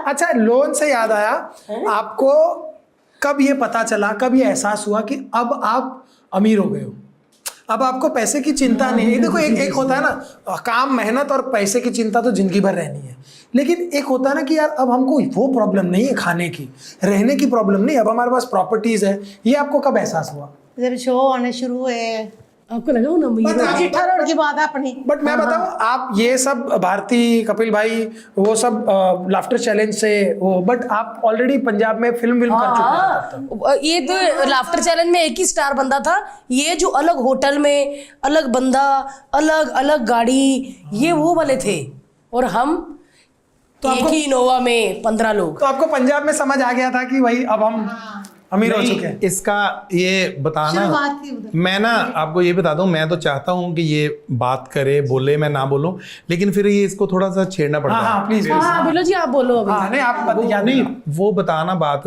अच्छा, लोन से याद आया, आपको कब ये पता चला, कब ये एहसास हुआ कि अब आप अमीर हो गए हो, अब आपको पैसे की चिंता नहीं है? देखो एक होता है ना, काम मेहनत और पैसे की चिंता तो जिंदगी भर रहनी है, लेकिन एक होता है ना कि यार अब हमको वो प्रॉब्लम नहीं है, खाने की रहने की प्रॉब्लम नहीं, अब हमारे पास प्रॉपर्टीज है। ये आपको कब एहसास हुआ? जब शो आने शुरू हुए आपको लगा वो ना चिट्ठा रोड की बात है अपनी। बट मैं बताऊं, आप ये सब भारती, कपिल भाई, वो सब लाफ्टर चैलेंज से वो, बट आप ऑलरेडी पंजाब में फिल्म कर चुके हैं। ये तो लाफ्टर चैलेंज में एक ही स्टार बंदा था, ये जो अलग होटल में अलग बंदा, अलग अलग गाड़ी, ये वो वाले थे, और हम तो एक ही इनोवा में 15 लोग। तो आपको पंजाब में समझ आ गया था कि भाई अब हम अमीर हो चुके हैं। इसका ये बताना, मैं ना आपको ये बता दूं, मैं तो चाहता हूं कि ये बात करे, बोले, मैं ना बोलूं, लेकिन फिर ये इसको थोड़ा सा छेड़ना पड़ता है। हाँ प्लीज। हाँ बोलो जी, आप बोलो अभी। नहीं आप याद नहीं, वो बताना बात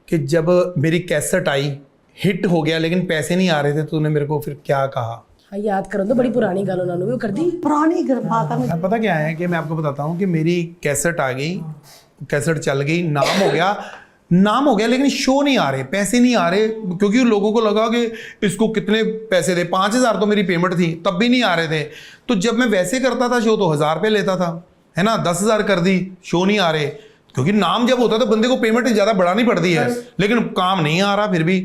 कि जब मेरी कैसेट आई, हिट हो गया, लेकिन पैसे नहीं आ रहे थे, तो तूने मेरे को फिर क्या कहा? हाँ याद करो तो, बड़ी पुरानी गल उन्होंने वो कर दी। पुरानी बात है। पता क्या है कि मैं आपको बताता हूँ कि मेरी कैसेट आ गई, कैसेट चल गई, नाम हो गया, लेकिन शो नहीं आ रहे, पैसे नहीं आ रहे, क्योंकि लोगों को लगा कि इसको कितने पैसे दे, 5000 तो मेरी पेमेंट थी, तब भी नहीं आ रहे थे। तो जब मैं वैसे करता था शो तो 1000 रुपये लेता था, है ना, 10,000 कर दी, शो नहीं आ रहे, क्योंकि नाम जब होता है तो बंदे को पेमेंट ज़्यादा बढ़ानी पड़ती है, लेकिन काम नहीं आ रहा फिर भी।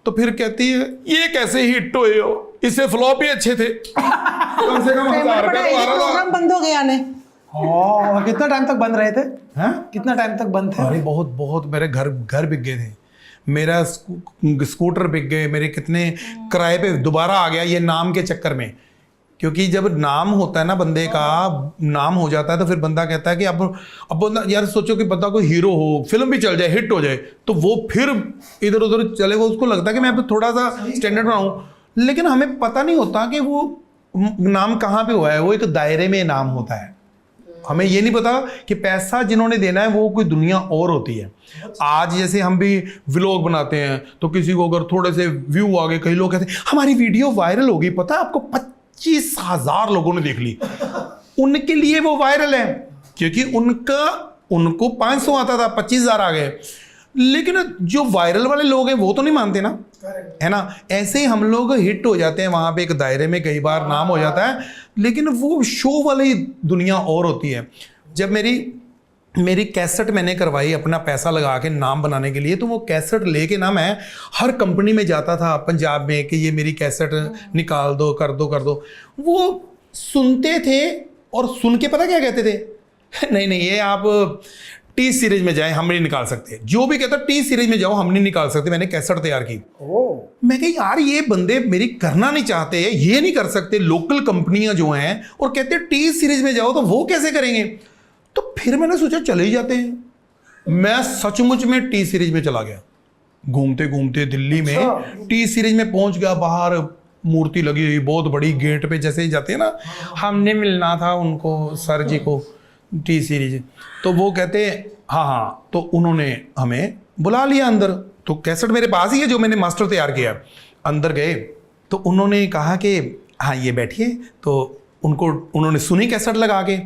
तो फिर कहती है ये कैसे हिट हुए हो, इससे फ्लॉप ही अच्छे थे, कम से कम 1000 रुपये तो आ रहा था। बंद हो गया ने। कितना टाइम तक बंद रहे थे? हैं? कितना टाइम तक बंद थे? अरे बहुत मेरे घर बिक गए थे, मेरा स्कूटर बिक गए मेरे, कितने किराए पे दोबारा आ गया ये नाम के चक्कर में। क्योंकि जब नाम होता है ना, बंदे का नाम हो जाता है, तो फिर बंदा कहता है कि अब बंदा, यार सोचो कि बंदा कोई हीरो हो, फिल्म भी चल जाए, हिट हो जाए, तो वो फिर इधर उधर चलेगा, उसको लगता है कि मैं अब थोड़ा सा स्टैंडर्ड बनाऊं, लेकिन हमें पता नहीं होता कि वो नाम कहाँ पे हुआ है, वो एक दायरे में नाम होता है। हमें ये नहीं पता कि पैसा जिन्होंने देना है वो कोई दुनिया और होती है। आज जैसे हम भी व्लॉग बनाते हैं, तो किसी को अगर थोड़े से व्यू आ गए, कई लोग कहते हैं हमारी वीडियो वायरल हो गई, पता है आपको 25,000 लोगों ने देख ली, उनके लिए वो वायरल है, क्योंकि उनको 500 आता था, 25,000 आ गए। लेकिन जो वायरल वाले लोग हैं वो तो नहीं मानते ना, है ना। ऐसे ही हम लोग हिट हो जाते हैं वहां पे एक दायरे में, कई बार नाम हो जाता है, लेकिन वो शो वाली दुनिया और होती है। जब मेरी कैसेट मैंने करवाई अपना पैसा लगा के नाम बनाने के लिए, तो वो कैसेट लेके ना मैं हर कंपनी में जाता था पंजाब में कि ये मेरी कैसेट निकाल दो, कर दो। वो सुनते थे और सुन के पता क्या कहते थे, नहीं ये आप टी सीरीज में जाए, हम नहीं निकाल सकते। जो भी कहता टी सीरीज में जाओ, हम नहीं निकाल सकते, मैंने कैसेट तैयार की। मैं कही यार ये बंदे मेरी करना नहीं चाहते, ये नहीं कर सकते, लोकल कंपनियां जो हैं, और कहते टी सीरीज में जाओ, तो वो कैसे करेंगे। तो फिर मैंने सोचा चले ही जाते हैं। मैं सचमुच में टी सीरीज में चला गया, घूमते घूमते दिल्ली में टी सीरीज में पहुंच गया। बाहर मूर्ति लगी हुई बहुत बड़ी, गेट पे जैसे ही जाते हैं ना, हमने मिलना था उनको, सर जी को, टी सीरीज। तो वो कहते हाँ, तो उन्होंने हमें बुला लिया अंदर। तो कैसेट मेरे पास ही है जो मैंने मास्टर तैयार किया। अंदर गए तो उन्होंने कहा कि हाँ ये बैठिए। तो उन्होंने सुनी कैसेट लगा के,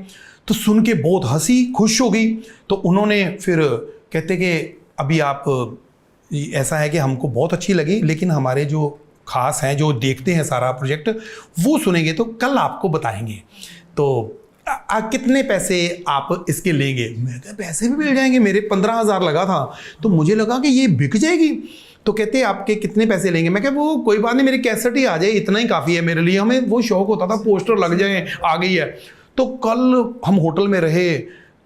तो सुन के बहुत हंसी, खुश हो गई। तो उन्होंने फिर कहते कि अभी आप, ऐसा है कि हमको बहुत अच्छी लगी, लेकिन हमारे जो खास हैं, जो देखते हैं सारा प्रोजेक्ट, वो सुनेंगे तो कल आपको बताएंगे, तो कितने पैसे आप इसके लेंगे। मैं कहा पैसे भी मिल जाएंगे, मेरे 15,000 लगा था, तो मुझे लगा कि ये बिक जाएगी। तो कहते आपके कितने पैसे लेंगे। मैं कहा वो कोई बात नहीं, मेरी कैसेट ही आ जाए, इतना ही काफ़ी है मेरे लिए। हमें वो शौक होता था पोस्टर लग जाए, आ गई है। तो कल हम होटल में रहे,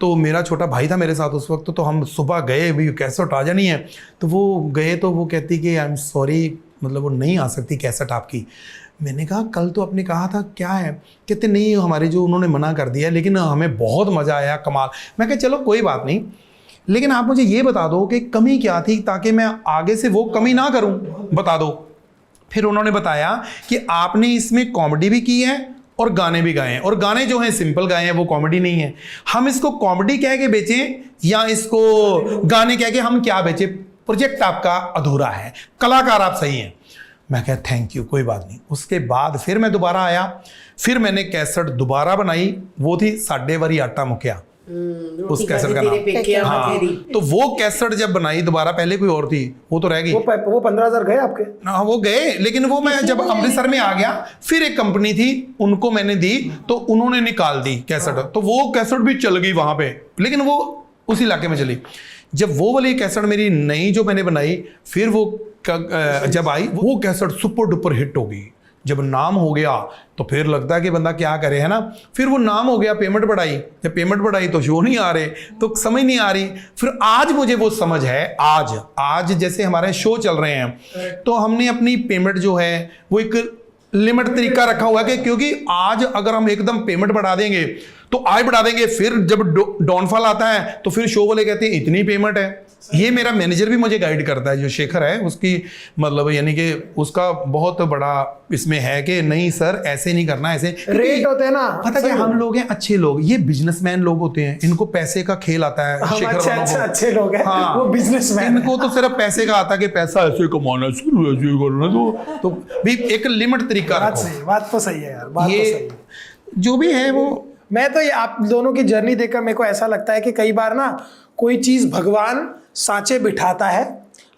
तो मेरा छोटा भाई था मेरे साथ उस वक्त, तो हम सुबह गए, भी कैसेट आ जानी है। तो वो गए, तो वो कहती कि आई एम सॉरी, मतलब वो नहीं आ सकती कैसेट आपकी। मैंने कहा कल तो आपने कहा था, क्या है। कहते नहीं, हमारे जो उन्होंने मना कर दिया, लेकिन हमें बहुत मज़ा आया, कमाल। मैं कहा चलो कोई बात नहीं, लेकिन आप मुझे ये बता दो कि कमी क्या थी, ताकि मैं आगे से वो कमी ना करूं, बता दो। फिर उन्होंने बताया कि आपने इसमें कॉमेडी भी की है और गाने भी गाए हैं, और गाने जो हैं सिंपल गाए हैं, वो कॉमेडी नहीं है। हम इसको कॉमेडी कह के बेचें या इसको गाने कह के हम क्या बेचें, प्रोजेक्ट आपका अधूरा है, कलाकार आप सही हैं। मैं कहा थैंक यू, कोई बात नहीं। उसके बाद फिर मैं दोबारा आया, फिर मैंने कैसेट दोबारा बनाई, वो थी साडे वारी आटा मुक्या। उस कैसेट का नाम। हाँ, तो वो कैसेट जब बनाई दोबारा, पहले कोई और थी, वो तो रह गई। वो 15,000 गए आपके? हाँ वो गए, लेकिन वो मैं जब अमृतसर में आ गया, फिर एक कंपनी थी, उनको मैंने दी, तो उन्होंने निकाल दी कैसेट, तो वो कैसेट भी चल गई वहां पे, लेकिन वो उस इलाके में चली। जब वो वाली कैसेट मेरी नई जो मैंने बनाई, फिर वो जब आई, वो कैसेट सुपर डुपर हिट हो गई। जब नाम हो गया तो फिर लगता है कि बंदा क्या करे, है ना। फिर वो नाम हो गया, पेमेंट बढ़ाई, जब पेमेंट बढ़ाई तो शो नहीं आ रहे, तो समझ नहीं आ रही। फिर आज मुझे वो समझ है, आज जैसे हमारे शो चल रहे हैं, तो हमने अपनी पेमेंट जो है वो एक लिमिट तरीका रखा हुआ है कि क्योंकि आज अगर हम एकदम पेमेंट बढ़ा देंगे तो आज बढ़ा देंगे, फिर जब डाउनफॉल आता है तो फिर शो वाले कहते हैं इतनी पेमेंट है। ये मेरा मैनेजर भी मुझे गाइड करता है, जो शेखर है, उसकी मतलब यानी कि उसका बहुत बड़ा इसमें है कि नहीं सर ऐसे नहीं करना, ऐसे रेट होते हैं ना। पता क्या, हम लोग हैं अच्छे लोग, ये बिजनेसमैन लोग होते हैं, इनको पैसे का खेल आता है। हम शेखर वालों को अच्छे लोग हैं, हाँ, वो बिजनेसमैन। इनको तो सिर्फ पैसे का आता है कि पैसा ऐसे कमाना, ऐसे करना, तो भी एक लिमिट तरीका बात रखो। सही, बात तो सही है यार, बात तो ये सही है। जो भी है वो, मैं तो ये आप दोनों की जर्नी देखकर मेरे को ऐसा लगता है कि कई बार ना कोई चीज़ भगवान सांचे बिठाता है,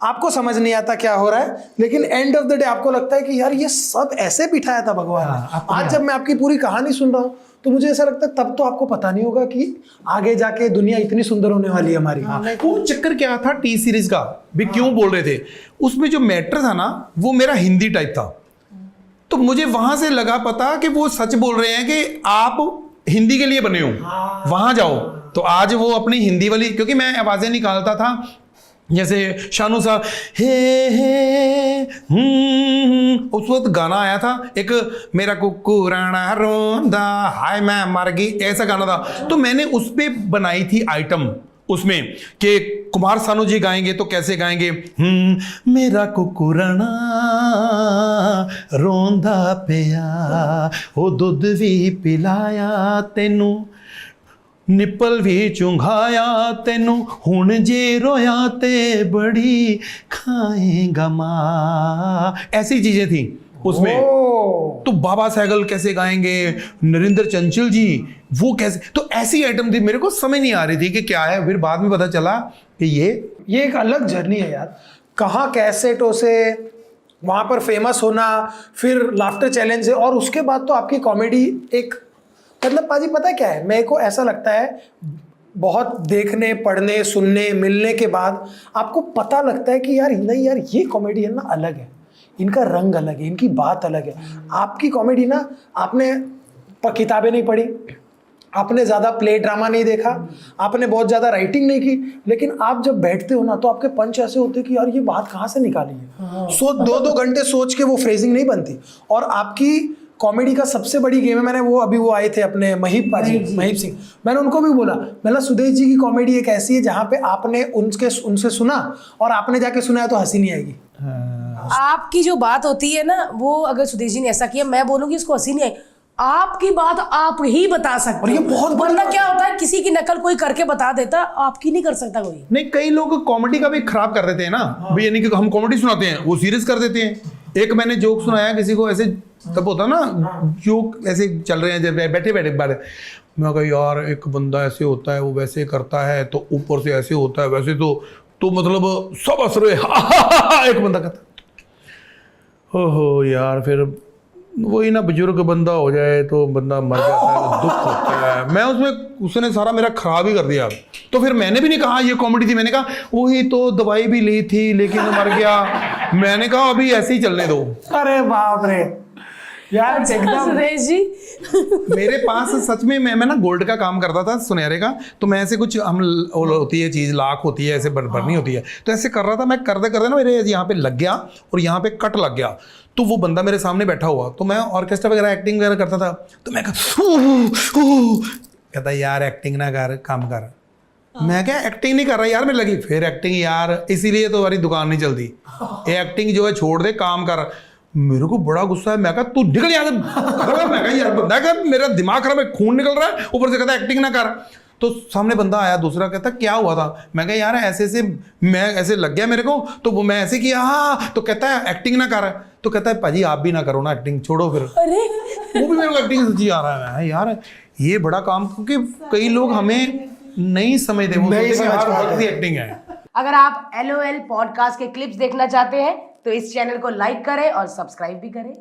आपको समझ नहीं आता क्या हो रहा है, लेकिन एंड ऑफ द डे आपको लगता है कि यार ये सब ऐसे बिठाया था भगवान ने। आज जब मैं आपकी पूरी कहानी सुन रहा हूँ तो मुझे ऐसा लगता है तब तो आपको पता नहीं होगा कि आगे जाके दुनिया इतनी सुंदर होने वाली है हमारी। वो चक्कर क्या था टी सीरीज का भी क्यों बोल रहे थे, उसमें जो मैटर था ना वो मेरा हिंदी टाइप था, तो मुझे वहां से लगा पता कि वो सच बोल रहे हैं कि आप हिंदी के लिए बने हो, वहां जाओ। तो आज वो अपनी हिंदी वाली, क्योंकि मैं आवाजें निकालता था जैसे शानू साहब हे उस वक्त गाना आया था एक, मेरा कुकुराना रोंदा हाय मैं मर गई, ऐसा गाना था, तो मैंने उस पे बनाई थी आइटम उसमें कि कुमार सानू जी गाएंगे तो कैसे गाएंगे, मेरा कुकुराना रोंदा पिया ओ दुध भी पिलाया तेनू निप्पल भी चुंघाया तेनू हुण जे रोया ते बड़ी खाएगा माँ, ऐसी चीजें थी उसमें। तो बाबा सहगल कैसे गाएंगे, नरेंद्र चंचल जी वो कैसे, तो ऐसी आइटम थी, मेरे को समझ नहीं आ रही थी कि क्या है। फिर बाद में पता चला कि ये एक अलग जर्नी है यार, कहाँ कैसेटों से वहाँ पर फेमस होना, फिर लाफ्टर चैलेंज से, और उसके बाद तो आपकी कॉमेडी एक, मतलब पाजी पता है क्या है, मेरे को ऐसा लगता है बहुत देखने, पढ़ने, सुनने, मिलने के बाद आपको पता लगता है कि यार नहीं यार ये कॉमेडियन ना अलग है, इनका रंग अलग है, इनकी बात अलग है। आपकी कॉमेडी ना, आपने किताबें नहीं पढ़ी, आपने ज़्यादा प्ले ड्रामा नहीं देखा, आपने बहुत ज़्यादा राइटिंग नहीं की, लेकिन आप जब बैठते हो ना तो आपके पंच ऐसे होते कि यार ये बात कहाँ से निकाली है। दो घंटे सोच के वो फ्रेजिंग नहीं बनती। और आपकी कॉमेडी का सबसे बड़ी गेम है, मैंने वो आए थे अपने महीप सिंह, मैंने उनको भी बोला, मैंने सुदेश जी की कॉमेडी एक ऐसी है जहाँ पे आपने उनसे सुना और आपने जाके सुनाया तो हंसी नहीं आएगी। आपकी जो बात होती है ना, वो अगर सुदेश जी ने ऐसा किया, मैं बोलूंगी इसको हंसी नहीं आई, आपकी बात आप ही बता सकते और ये बहुत वरना क्या होता है किसी की नकल कोई करके बता देता, आपकी नहीं कर सकता कोई। नहीं, कई लोग कॉमेडी का भी खराब कर देते हैं ना, भाई यानी कि हम कॉमेडी सुनाते हैं वो सीरियस कर देते हैं। एक मैंने जोक सुनाया किसी को, ऐसे तब होता ना जोक ऐसे चल रहे हैं जब बैठे बारे, मैं कहा यार एक बंदा ऐसे होता है, वो वैसे करता है, तो ऊपर से ऐसे होता है, वैसे तो मतलब सब हंस रहे एक बंदा कहता ओहो यार, फिर वही ना बुजुर्ग बंदा हो जाए तो बंदा मर जाता है, दुख होता है। मैं उसने सारा मेरा खराब ही कर दिया। तो फिर मैंने भी नहीं कहा ये कॉमेडी थी, मैंने कहा वही तो दवाई भी ली थी लेकिन मर गया। मैंने कहा अभी ऐसे ही चलने दो। अरे बाप रे यार, एकदम सुरेश जी मेरे पास सच में मैं ना गोल्ड का काम करता था, सुनहरे का, तो मैं ऐसे कुछ हम होती है चीज लाख होती है, ऐसे भरनी होती है, तो ऐसे कर रहा था मैं, करते करते ना मेरे यहाँ पे लग गया और यहाँ पे कट लग गया। तो वो बंदा मेरे सामने बैठा हुआ, तो मैं ऑर्केस्ट्रा वगैरह एक्टिंग वगैरह करता था, तो मैं कहता यार एक्टिंग ना कर, काम कर। मैं क्या एक्टिंग नहीं कर रहा यार, मैं लगी फिर एक्टिंग यार, इसीलिए तो हमारी दुकान नहीं चलती, ये एक्टिंग जो है छोड़ दे, काम कर। मेरे को बड़ा गुस्सा है, मैं कहा तू निकल यार, मैं कहा यार बंदा का मेरा दिमाग खराब है, खून निकल रहा है, ऊपर से कहता एक्टिंग ना कर। तो सामने बंदा आया दूसरा, कहता क्या हुआ था, मैं कहा यार ऐसे मैं ऐसे लग गया मेरे को, तो वो मैं ऐसे किया, हाँ, तो कहता है एक्टिंग ना कर, तो कहता है पाजी आप भी ना करो ना एक्टिंग, छोड़ो फिर। वो भी मेरे को एक्टिंग सच्ची आ रहा है यार, ये बड़ा काम, क्योंकि कई लोग हमें नहीं समझते, वो नहीं सोचते कि समझ हर पाते। वक्त ही एक्टिंग है। अगर आप LOL पॉडकास्ट के क्लिप्स देखना चाहते हैं तो इस चैनल को लाइक करें और सब्सक्राइब भी करें।